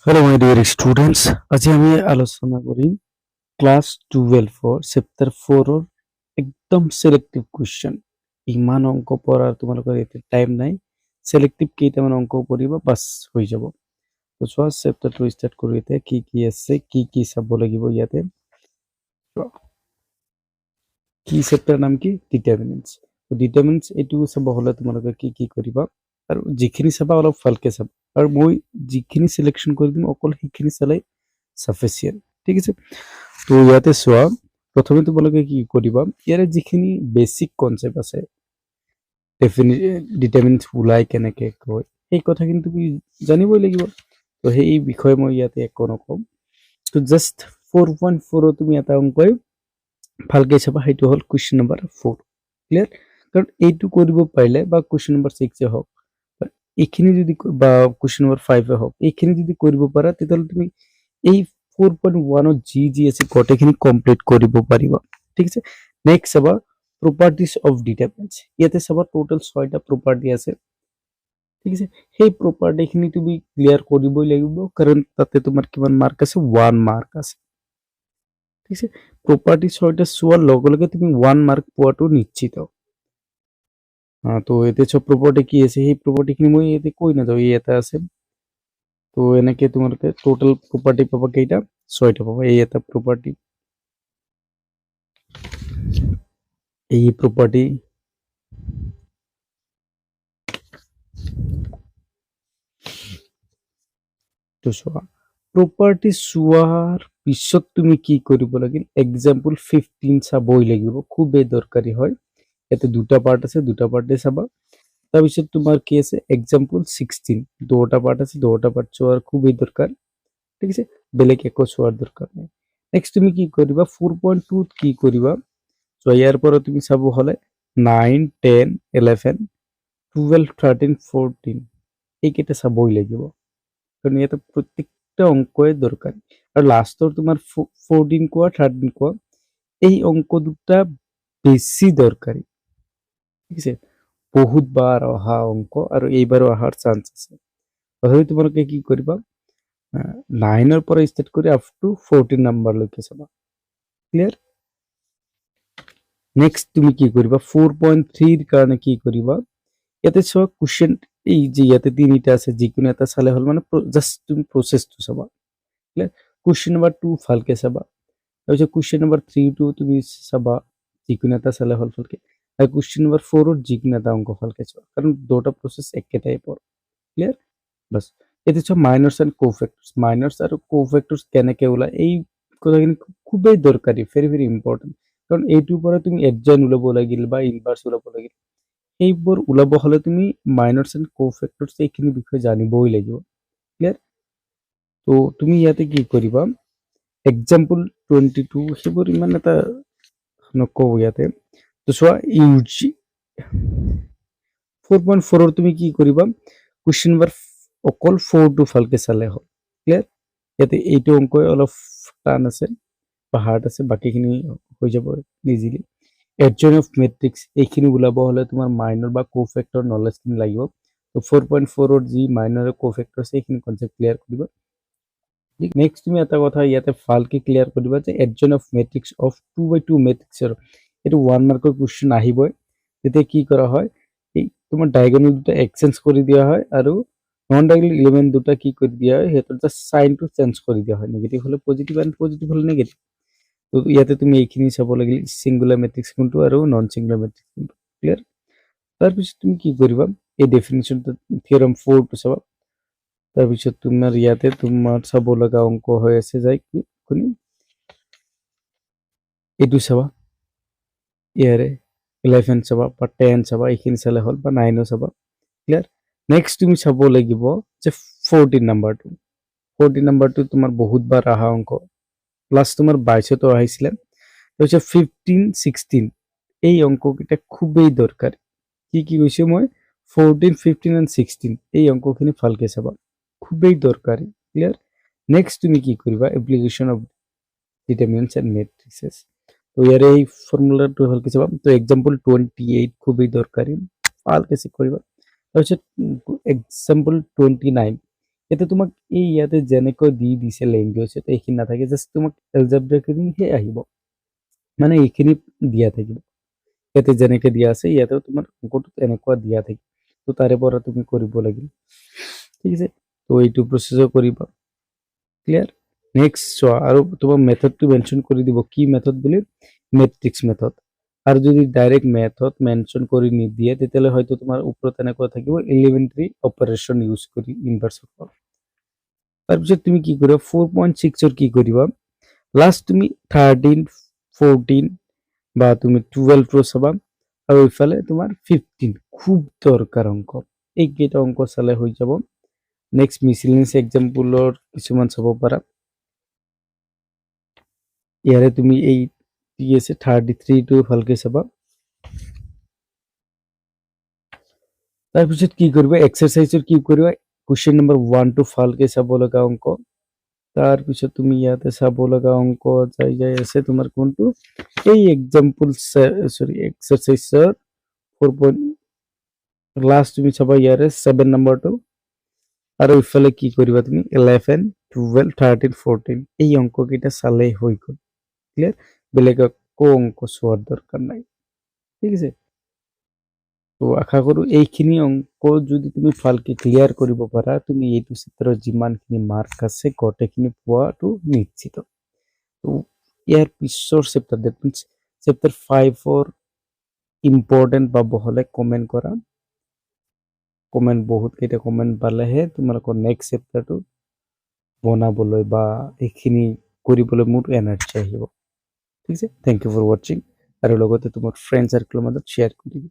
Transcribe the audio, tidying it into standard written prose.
Hello my dear students, আজি আমি আলোচনা কৰিম ক্লাছ 12 চেপ্টাৰ 4 একদম সিলেক্টিভ কুৱেশ্যন। ইমান অংক পঢ়াৰ তোমালোকৰ এতিয়া টাইম নাই। সিলেক্টিভ কেইটামান অংক কৰিবা বাছ হৈ যাব। তো চোৱা চেপ্টাৰটো ষ্টাৰ্ট কৰোঁ। এতিয়া কি কি আছে, কি কি চাব লাগিব ইয়াতে। কি চেপ্টাৰ নাম কি? ডিটাৰমিনেন্টছ। তো ডিটাৰমিনেন্টছ এইটো চাব হ'লে তোমালোকে কি কি কৰিবা, আৰু যিখিনি চাবা অলপ ভালকে চাবা, আৰু মই যিখিনি সিলেকশ্যন কৰি দিম অকল সেইখিনি চালেই সাফিচিয়েন্ট। ঠিক আছে, তো ইয়াতে চোৱা প্ৰথমে তোমালোকে কি কৰিবা, ইয়াৰে যিখিনি বেসিক কনসেপ্ট আছে, ডিটাৰমিনেন্টছ ওলাই কেনেকে কয় সেই কথাখিনি তুমি জানিবই লাগিব। তো সেই বিষয়ে মই ইয়াতে একো নকওঁ। তো জাষ্ট 4.4 তুমি এটা অংকই ভালকে চাবা, সেইটো হ'ল কুৱেশ্যন নম্বৰ 4। ক্লিয়াৰ? কাৰণ এইটো কৰিব পাৰিলে বা কুৱেশ্যন নম্বৰ 6 হওক বা এইখিনি যদি বা কুৱেশ্যন নম্বৰ 5 হওক, এইখিনি যদি কৰিব পাৰা তেতিয়াহ'লে তুমি এই 4.1 যি যি আছে গোটেইখিনি কমপ্লিট কৰিব পাৰিবা। ঠিক আছে, নেক্সট চাবা প্ৰপাৰ্টিজ অফ ডিটাৰমিনেন্টছ। ইয়াতে চাবা টোটাল 6টা প্ৰপাৰ্টি আছে। ঠিক আছে, সেই প্ৰপাৰ্টিখিনি তুমি ক্লিয়াৰ কৰিবই লাগিব, কাৰণ তাতে তোমাৰ কিমান মাৰ্ক আছে? 1 মাৰ্ক আছে। ঠিক আছে, প্ৰপাৰ্টি 6টা চোৱাৰ লগে লগে তুমি 1 মাৰ্ক পোৱাটো নিশ্চিত। তো এতিয়া চব প্ৰপাৰ্টি কি আছে সেই প্ৰপাৰ্টিখিনি মই ইয়াতে কৈ নাযাওঁ, এই এটা আছে। তো এনেকে তোমালোকে টোটাল প্ৰপাৰ্টি পাবা কেইটা? 6টা পাবা। এই এটা প্ৰপাৰ্টি, এই প্ৰপাৰ্টি, তো চোৱা প্ৰপাৰ্টি চোৱাৰ পিছত তুমি কি কৰিব লাগিল? এক্সাম্পল 15 চাবই লাগিব, খুবেই দৰকাৰী হয়। ইয়াতে দুটা পাৰ্ট আছে, দুটা পাৰ্টে চাবা। তাৰপিছত তোমাৰ কি আছে? এক্সাম্পল 16, দুটা পাৰ্ট আছে, দুটা পাৰ্ট চোৱাৰ খুবেই দৰকাৰ। ঠিক আছে, বেলেগ একো চোৱাৰ দৰকাৰ নাই। নেক্সট তুমি কি কৰিবা? 4.2 কি কৰিবা? সো ইয়াৰ পৰা তুমি চাব হলে 9, 10, 11, 12, 13, 14 এইকেইটা চাবই লাগিব, কাৰণ ইয়াতে প্ৰত্যেকটা অংকই দৰকাৰী। আৰু লাষ্টৰ তোমাৰ 14 কোৱা, 13 কোৱা, এই অংক দুটা বেছি দৰকাৰী। ঠিক আছে, বহুত বাৰ অহা অংক আৰু এইবাৰো অহাৰ চান্স আছে। তথাপি তোমালোকে কি কৰিবা? 9ৰ পৰা ষ্টাৰ্ট কৰি আপ টু 14 নাম্বাৰলৈকে চাবা। ক্লিয়াৰ? নেক্সট তুমি কি কৰিবা? 4.3 কাৰণে কি কৰিবা? ইয়াতে চোৱা কুৱেশ্যন, এই যে ইয়াতে তিনিটা আছে, যিকোনো এটা চালে হ'ল, মানে জাষ্ট তুমি প্ৰচেছটো চাবা। ক্লিয়াৰ? কুৱেশ্যন নম্বৰ 2 ভালকে চাবা, তাৰপিছত কুৱেশ্যন নম্বৰ 3টো তুমি চাবা, যিকোনো এটা চালে হ'ল ভালকে, আৰু কুৱেশ্যন নম্বৰ 4ৰ যিকোনো এটা অংক ভালকে চোৱা, কাৰণ দুটা প্ৰচেছ একে টাইপৰ। ক্লিয়াৰ? বাস এতিয়া চোৱা মাইনাৰ্ছ এণ্ড কোফেক্টৰ্ছ। মাইনাৰ্ছ আৰু কোফেক্টৰ্ছ কেনেকে ওলায় এই কথাখিনি খুবেই দৰকাৰী, ভেৰি ভেৰি ইম্পৰ্টেণ্ট। কাৰণ এইটোৰ পৰা তুমি এডজইন ওলাব লাগিল বা ইনভাৰ্ছ ওলাব লাগিল, এইবোৰ ওলাব হলে তুমি মাইনাৰ্ছ এণ্ড কোফেক্টৰ্ছ এইখিনি বিষয়ে জানিবই লাগিব। ক্লিয়াৰ? তো তুমি ইয়াতে কি কৰিবা? এক্সাম্পল 22 সেইবোৰ ইমান এটা নকওঁ ইয়াতে। তো চোৱা ইউজি 4.4 তুমি কি কৰিবা? কুৱেশ্যন নম্বৰ অকল 4টো ভালকে চালে হ'ল। ক্লিয়াৰ? ইয়াতে এইটো অংকই অলপ টান আছে বা হাৰ্ড আছে, বাকীখিনি হৈ যাব ইজিলি। এডজইন অফ মেট্ৰিক্স এইখিনি ওলাব হলে তোমাৰ মাইনৰ বা কোফেক্টৰ নলেজখিনি লাগিব। তো 4.4ৰ যি মাইনৰ আৰু কোফেক্টৰ আছে এইখিনি কনচেপ্ট ক্লিয়াৰ কৰিবা। নেক্সট তুমি এটা কথা ইয়াতে ভালকে ক্লিয়াৰ কৰিবা যে এডজইন অফ মেট্ৰিক্স অফ 2x2 মেট্ৰিক্সৰ এইটো 1 মাৰ্কৰ কুৱেশ্যন আহিবই। তেতিয়া কি কৰা হয়? এই তোমাৰ ডায়াগনেল দুটা এক্সচেঞ্জ কৰি দিয়া হয়, আৰু নন ডায়াগনেল এলিমেন্ট দুটা কি কৰি দিয়া হয়, সিহঁতৰ জাষ্ট সাইনটো চেঞ্জ কৰি দিয়া হয়। নেগেটিভ হলে পজিটিভ এণ্ড পজিটিভ হলে নেগেটিভ। তো ইয়াতে তুমি এইখিনি চাব লাগিল, সিঙ্গুলাৰ মেট্ৰিক্স কোনটো আৰু নন সিঙ্গুলাৰ মেট্ৰিক্স কোনটো। ক্লিয়াৰ? তাৰপিছত তুমি কি কৰিবা? এই ডেফিনিশ্যন থিয়ৰম 4টো চাবা। তাৰপিছত তোমাৰ ইয়াতে তোমাৰ চাব লগা অংক হৈ আছে যাই কি কোনি এইটো চাবা, ইয়াৰে 11 চাবা বা 10 চাবা, এইখিনি চালে হ'ল, বা 9 চাবা। ক্লিয়াৰ? নেক্সট তুমি চাব লাগিব যে 14 নাম্বাৰটো। 14 নাম্বাৰটো তোমাৰ বহুত বাৰ অহা অংক, প্লাছ তোমাৰ 22তো আহিছিলে। তাৰপিছত 15, 16 এই অংককেইটা খুবেই দৰকাৰী। কি কি কৈছো মই? 14, 15 এণ্ড 16 এই অংকখিনি ভালকে চাবা, খুবেই দৰকাৰী। ক্লিয়াৰ? নেক্সট তুমি কি কৰিবা? Application of determinants and matrices. তো ইয়াৰে এই ফৰ্মুলাটো ভালকে চাবা। তো এক্সাম্পল 28 খুবেই দৰকাৰী, ভালকে চেক কৰিবা। তাৰপিছত এক্সাম্পল 29 এতিয়া তোমাক এই ইয়াতে যেনেকৈ দি দিছে লেংগুৱেজত এইখিনি নাথাকে, জাষ্ট তোমাক এলজেব্ৰাখিনিহে আহিব, মানে এইখিনি দিয়া থাকিব। ইয়াতে যেনেকে দিয়া আছে ইয়াতেও তোমাৰ অংকটোত এনেকুৱা দিয়া থাকিব, তো তাৰে পৰা তুমি কৰিব লাগিল। ঠিক আছে, তো এইটো প্ৰচেছৰ কৰিবা। ক্লিয়াৰ? নেক্সট চোৱা, আৰু তোমাৰ মেথডটো মেনশ্যন কৰি দিব কি মেথড বুলি, মেট্ৰিক্স মেথড। আৰু যদি ডাইৰেক্ট মেথড মেনশ্যন কৰি নিদিয়ে তেতিয়াহ'লে হয়তো তোমাৰ ওপৰত এনেকুৱা থাকিব এলিমেণ্টাৰী অপাৰেশ্যন ইউজ কৰি ইনভাৰ্চৰ কৰা। তাৰপিছত তুমি কি কৰিবা, 4.6ৰ কি কৰিবা, লাষ্ট তুমি 13, 14 বা তুমি 12 চাবা, আৰু ইফালে তোমাৰ 15 খুব দৰকাৰ অংক, এইকেইটা অংক চালে হৈ যাব। নেক্সট মিছলিনিয়াছ এক্সাম্পলৰ কিছুমান চাব পাৰা। ইয়াৰে তুমি এই কি আছে 33টো ভালকে চাবা। তাৰপিছত কি কৰিবা, এক্সাৰচাইজৰ কি কৰিবা, কুৱেশ্যন নম্বৰ 1 to ভালকে চাব লগা অংক। তাৰপিছত তুমি ইয়াতে চাব লগা অংক যাই আছে তোমাৰ কোনটো, এই এক্সাম্পল এক্সাৰচাইজৰ 4. লাষ্ট তুমি চাবা ইয়াৰে 7 নম্বৰটো, আৰু ইফালে কি কৰিবা তুমি 11, 12, 13, 14 এই অংককেইটা চালেই হৈ গ'ল। ক্লিয়াৰ? বেলেগ একো অংক চোৱাৰ দৰকাৰ নাই। ঠিক আছে, তো আশা কৰোঁ এইখিনি অংক যদি তুমি ভালকে ক্লিয়াৰ কৰিব পাৰা, তুমি এইটো চেপ্টাৰত যিমানখিনি মাৰ্ক আছে গোটেইখিনি পোৱাটো নিশ্চিত। তো ইয়াৰ পিছৰ চেপ্টাৰ, ডেট মিনছ চেপ্টাৰ 5ৰ ইম্পৰ্টেণ্ট পাব হ'লে কমেণ্ট কৰা। কমেণ্ট বহুতকেইটা কমেণ্ট পালেহে তোমালোকৰ নেক্সট চেপ্টাৰটো বনাবলৈ বা এইখিনি কৰিবলৈ মোৰ এনাৰ্জি আহিব। ঠিক আছে, থেংক ইউ ফৰ ৱাচিং, আৰু লগতে তোমাৰ ফ্ৰেণ্ড চাৰ্কেলৰ মাজত শ্বেয়াৰ কৰি দিবা।